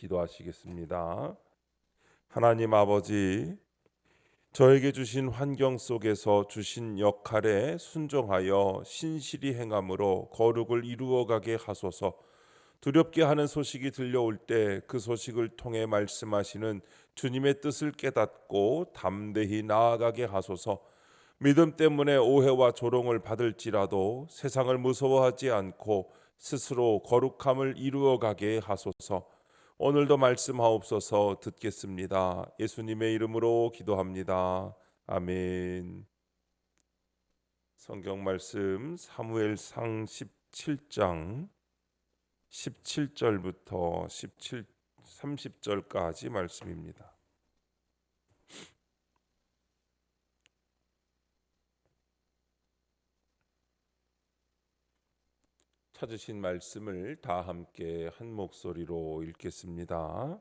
기도하시겠습니다. 하나님 아버지, 저에게 주신 환경 속에서 주신 역할에 순종하여 신실히 행함으로 거룩을 이루어가게 하소서. 두렵게 하는 소식이 들려올 때 그 소식을 통해 말씀하시는 주님의 뜻을 깨닫고 담대히 나아가게 하소서. 믿음 때문에 오해와 조롱을 받을지라도 세상을 무서워하지 않고 스스로 거룩함을 이루어가게 하소서. 오늘도 말씀하옵소서. 듣겠습니다. 예수님의 이름으로 기도합니다. 아멘. 성경 말씀 사무엘상 17장 17절부터 30절까지 말씀입니다. 찾으신 말씀을 다 함께 한 목소리로 읽겠습니다.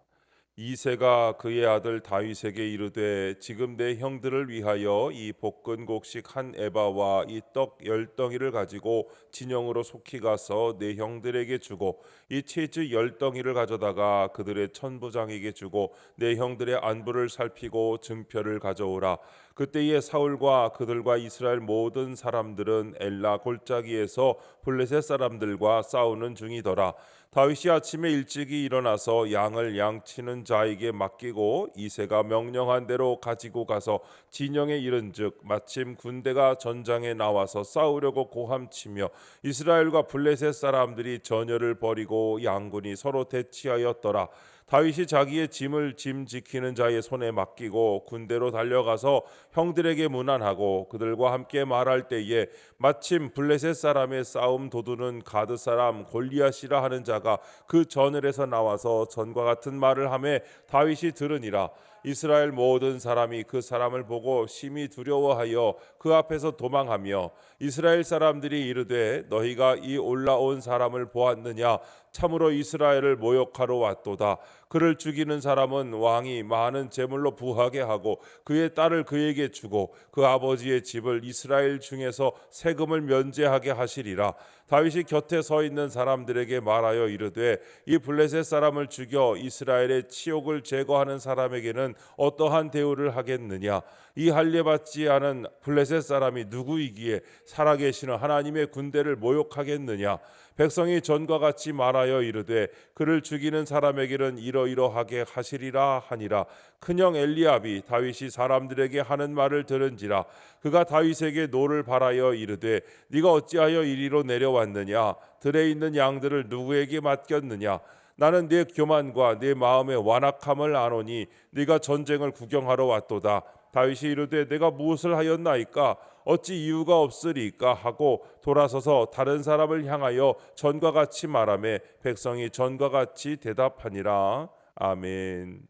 이새가 그의 아들 다윗에게 이르되 지금 내 형들을 위하여 이 볶은 곡식 한 에바와 이 떡 10덩이를 가지고 진영으로 속히 가서 내 형들에게 주고 이 채즈 10덩이를 가져다가 그들의 천부장에게 주고 내 형들의 안부를 살피고 증표를 가져오라. 그때에 사울과 그들과 이스라엘 모든 사람들은 엘라 골짜기에서 블레셋 사람들과 싸우는 중이더라. 다윗이 아침에 일찍이 일어나서 양을 양치는 자에게 맡기고 이새가 명령한 대로 가지고 가서 진영에 이른즉 마침 군대가 전장에 나와서 싸우려고 고함치며 이스라엘과 블레셋 사람들이 전열을 벌이고 양군이 서로 대치하였더라. 다윗이 자기의 짐 지키는 자의 손에 맡기고 군대로 달려가서 형들에게 문안하고 그들과 함께 말할 때에 마침 블레셋 사람의 싸움 도두는 가드 사람 골리앗이라 하는 자가 그 전열에서 나와서 전과 같은 말을 하매 다윗이 들으니라. 이스라엘 모든 사람이 그 사람을 보고 심히 두려워하여 그 앞에서 도망하며 이스라엘 사람들이 이르되 너희가 이 올라온 사람을 보았느냐? 참으로 이스라엘을 모욕하러 왔도다. 그를 죽이는 사람은 왕이 많은 제물로 부하게 하고 그의 딸을 그에게 주고 그 아버지의 집을 이스라엘 중에서 세금을 면제하게 하시리라. 다윗이 곁에 서 있는 사람들에게 말하여 이르되 이 블레셋 사람을 죽여 이스라엘의 치욕을 제거하는 사람에게는 어떠한 대우를 하겠느냐? 이 할례 받지 않은 블레셋 사람이 누구이기에 살아계시는 하나님의 군대를 모욕하겠느냐? 백성이 전과 같이 말하여 이르되 그를 죽이는 사람에게는 이러이러하게 하시리라 하니라. 큰형 엘리압이 다윗이 사람들에게 하는 말을 들은지라. 그가 다윗에게 노를 바라여 이르되 네가 어찌하여 이리로 내려왔느냐? 들에 있는 양들을 누구에게 맡겼느냐? 나는 네 교만과 네 마음의 완악함을 아노니 네가 전쟁을 구경하러 왔도다. 다윗이 이르되 내가 무엇을 하였나이까? 어찌 이유가 없으리까? 하고 돌아서서 다른 사람을 향하여 전과 같이 말하매 백성이 전과 같이 대답하니라. 아멘.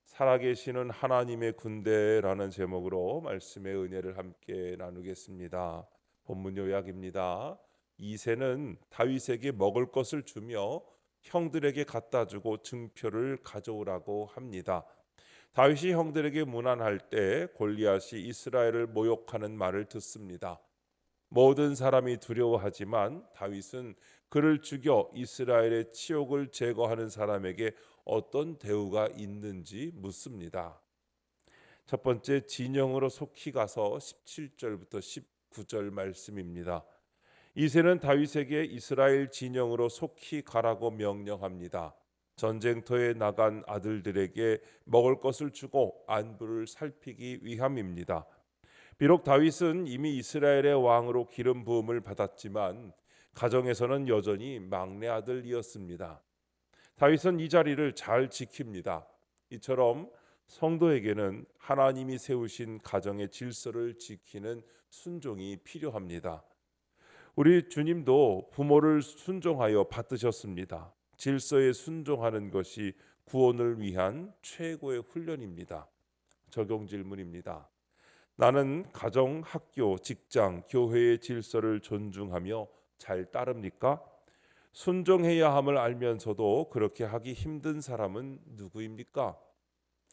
살아계시는 하나님의 군대라는 제목으로 말씀의 은혜를 함께 나누겠습니다. 본문 요약입니다. 이새는 다윗에게 먹을 것을 주며 형들에게 갖다 주고 증표를 가져오라고 합니다. 다윗이 형들에게 문안할 때 골리앗이 이스라엘을 모욕하는 말을 듣습니다. 모든 사람이 두려워하지만 다윗은 그를 죽여 이스라엘의 치욕을 제거하는 사람에게 어떤 대우가 있는지 묻습니다. 첫 번째, 진영으로 속히 가서 17절부터 19절 말씀입니다. 이새는 다윗에게 이스라엘 진영으로 속히 가라고 명령합니다. 전쟁터에 나간 아들들에게 먹을 것을 주고 안부를 살피기 위함입니다. 비록 다윗은 이미 이스라엘의 왕으로 기름 부음을 받았지만 가정에서는 여전히 막내 아들이었습니다. 다윗은 이 자리를 잘 지킵니다. 이처럼 성도에게는 하나님이 세우신 가정의 질서를 지키는 순종이 필요합니다. 우리 주님도 부모를 순종하여 받드셨습니다. 질서에 순종하는 것이 구원을 위한 최고의 훈련입니다. 적용 질문입니다. 나는 가정, 학교, 직장, 교회의 질서를 존중하며 잘 따릅니까? 순종해야 함을 알면서도 그렇게 하기 힘든 사람은 누구입니까?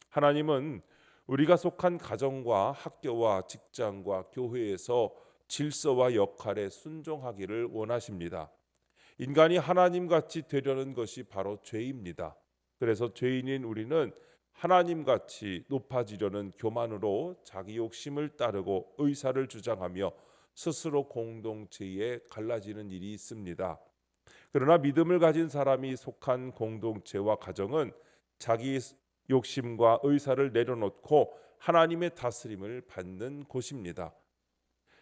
하나님은 우리가 속한 가정과 학교와 직장과 교회에서 질서와 역할에 순종하기를 원하십니다. 인간이 하나님같이 되려는 것이 바로 죄입니다. 그래서 죄인인 우리는 하나님같이 높아지려는 교만으로 자기 욕심을 따르고 의사를 주장하며 스스로 공동체에 갈라지는 일이 있습니다. 그러나 믿음을 가진 사람이 속한 공동체와 가정은 자기 욕심과 의사를 내려놓고 하나님의 다스림을 받는 곳입니다.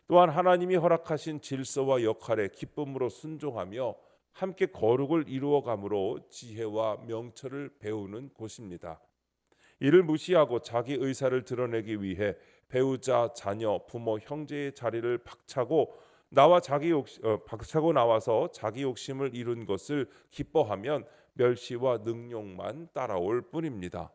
또한 하나님이 허락하신 질서와 역할에 기쁨으로 순종하며 함께 거룩을 이루어감으로 지혜와 명철을 배우는 곳입니다. 이를 무시하고 자기 의사를 드러내기 위해 배우자, 자녀, 부모, 형제의 자리를 박차고 나와서 자기 욕심을 이룬 것을 기뻐하면 멸시와 능욕만 따라올 뿐입니다.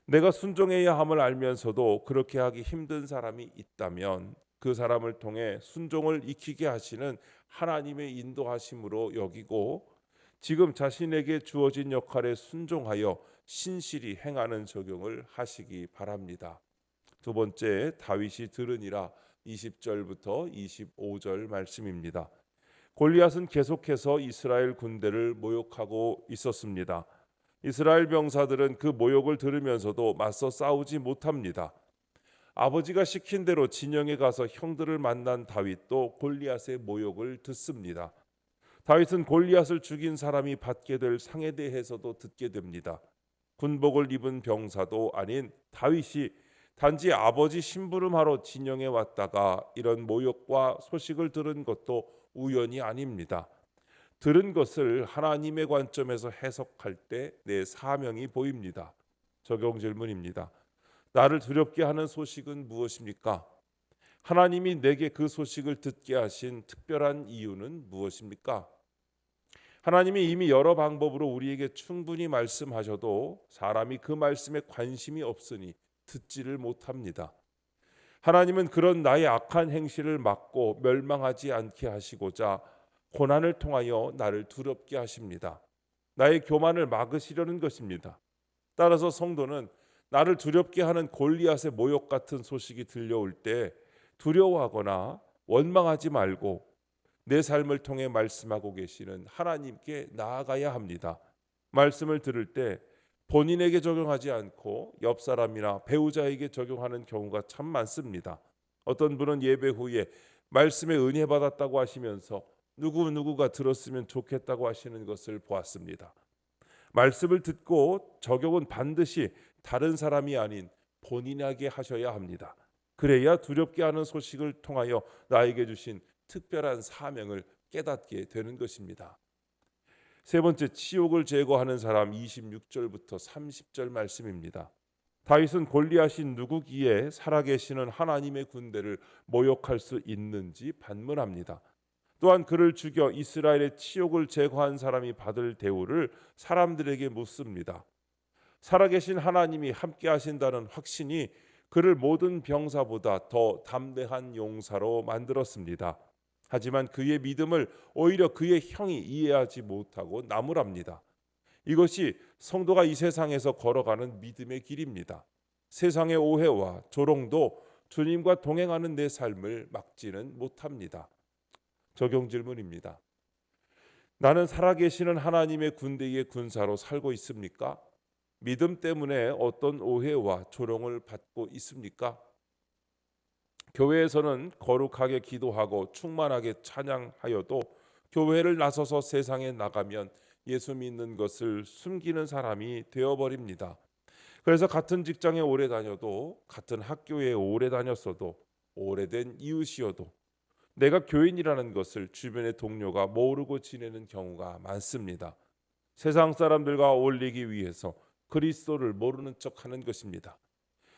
내가 순종해야 함을 알면서도 그렇게 하기 힘든 사람이 있다면 그 사람을 통해 순종을 익히게 하시는 하나님의 인도하심으로 여기고 지금 자신에게 주어진 역할에 순종하여 신실히 행하는 적용을 하시기 바랍니다. 두 번째, 다윗이 들으니라 20절부터 25절 말씀입니다. 골리앗은 계속해서 이스라엘 군대를 모욕하고 있었습니다. 이스라엘 병사들은 그 모욕을 들으면서도 맞서 싸우지 못합니다. 아버지가 시킨 대로 진영에 가서 형들을 만난 다윗도 골리앗의 모욕을 듣습니다. 다윗은 골리앗을 죽인 사람이 받게 될 상에 대해서도 듣게 됩니다. 군복을 입은 병사도 아닌 다윗이 단지 아버지 심부름하러 진영에 왔다가 이런 모욕과 소식을 들은 것도 우연이 아닙니다. 들은 것을 하나님의 관점에서 해석할 때 내 사명이 보입니다. 적용 질문입니다. 나를 두렵게 하는 소식은 무엇입니까? 하나님이 내게 그 소식을 듣게 하신 특별한 이유는 무엇입니까? 하나님이 이미 여러 방법으로 우리에게 충분히 말씀하셔도 사람이 그 말씀에 관심이 없으니 듣지를 못합니다. 하나님은 그런 나의 악한 행실을 막고 멸망하지 않게 하시고자 고난을 통하여 나를 두렵게 하십니다. 나의 교만을 막으시려는 것입니다. 따라서 성도는 나를 두렵게 하는 골리앗의 모욕 같은 소식이 들려올 때 두려워하거나 원망하지 말고 내 삶을 통해 말씀하고 계시는 하나님께 나아가야 합니다. 말씀을 들을 때 본인에게 적용하지 않고 옆 사람이나 배우자에게 적용하는 경우가 참 많습니다. 어떤 분은 예배 후에 말씀에 은혜 받았다고 하시면서 누구누구가 들었으면 좋겠다고 하시는 것을 보았습니다. 말씀을 듣고 적용은 반드시 다른 사람이 아닌 본인에게 하셔야 합니다. 그래야 두렵게 하는 소식을 통하여 나에게 주신 특별한 사명을 깨닫게 되는 것입니다. 세 번째, 치욕을 제거하는 사람 26절부터 30절 말씀입니다. 다윗은 골리앗이 누구기에 살아계시는 하나님의 군대를 모욕할 수 있는지 반문합니다. 또한 그를 죽여 이스라엘의 치욕을 제거한 사람이 받을 대우를 사람들에게 묻습니다. 살아계신 하나님이 함께 하신다는 확신이 그를 모든 병사보다 더 담대한 용사로 만들었습니다. 하지만 그의 믿음을 오히려 그의 형이 이해하지 못하고 나무랍니다. 이것이 성도가 이 세상에서 걸어가는 믿음의 길입니다. 세상의 오해와 조롱도 주님과 동행하는 내 삶을 막지는 못합니다. 적용 질문입니다. 나는 살아계시는 하나님의 군대의 군사로 살고 있습니까? 믿음 때문에 어떤 오해와 조롱을 받고 있습니까? 교회에서는 거룩하게 기도하고 충만하게 찬양하여도 교회를 나서서 세상에 나가면 예수 믿는 것을 숨기는 사람이 되어버립니다. 그래서 같은 직장에 오래 다녀도 같은 학교에 오래 다녔어도 오래된 이웃이어도 내가 교인이라는 것을 주변의 동료가 모르고 지내는 경우가 많습니다. 세상 사람들과 어울리기 위해서 그리스도를 모르는 척하는 것입니다.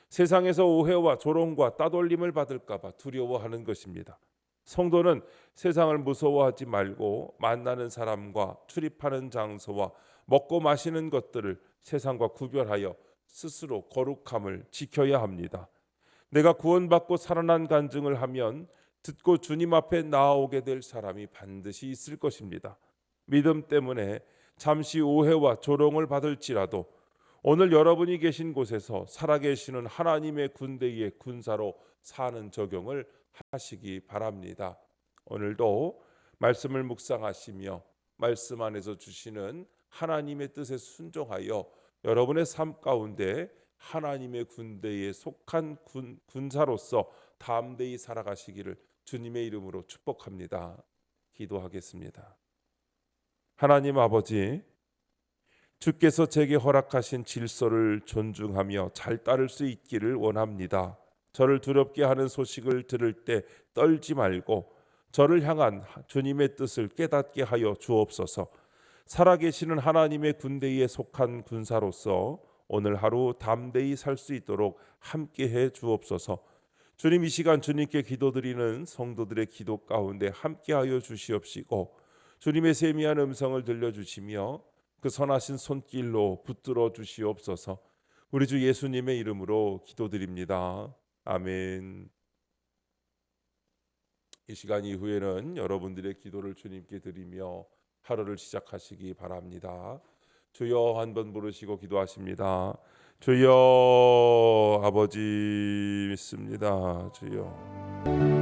세상에서 오해와 조롱과 따돌림을 받을까 봐 두려워하는 것입니다. 성도는 세상을 무서워하지 말고 만나는 사람과 출입하는 장소와 먹고 마시는 것들을 세상과 구별하여 스스로 거룩함을 지켜야 합니다. 내가 구원받고 살아난 간증을 하면 듣고 주님 앞에 나아오게 될 사람이 반드시 있을 것입니다. 믿음 때문에 잠시 오해와 조롱을 받을지라도 오늘 여러분이 계신 곳에서 살아계시는 하나님의 군대의 군사로 사는 적용을 하시기 바랍니다. 오늘도 말씀을 묵상하시며 말씀 안에서 주시는 하나님의 뜻에 순종하여 여러분의 삶 가운데 하나님의 군대에 속한 군사로서 담대히 살아가시기를 주님의 이름으로 축복합니다. 기도하겠습니다. 하나님 아버지, 주께서 제게 허락하신 질서를 존중하며 잘 따를 수 있기를 원합니다. 저를 두렵게 하는 소식을 들을 때 떨지 말고 저를 향한 주님의 뜻을 깨닫게 하여 주옵소서. 살아계시는 하나님의 군대에 속한 군사로서 오늘 하루 담대히 살 수 있도록 함께해 주옵소서. 주님, 이 시간 주님께 기도드리는 성도들의 기도 가운데 함께하여 주시옵시고 주님의 세미한 음성을 들려주시며 그 선하신 손길로 붙들어 주시옵소서. 우리 주 예수님의 이름으로 기도드립니다. 아멘. 이 시간 이후에는 여러분들의 기도를 주님께 드리며 하루를 시작하시기 바랍니다. 주여 한번 부르시고 기도하십니다. 주여, 아버지 믿습니다. 주여.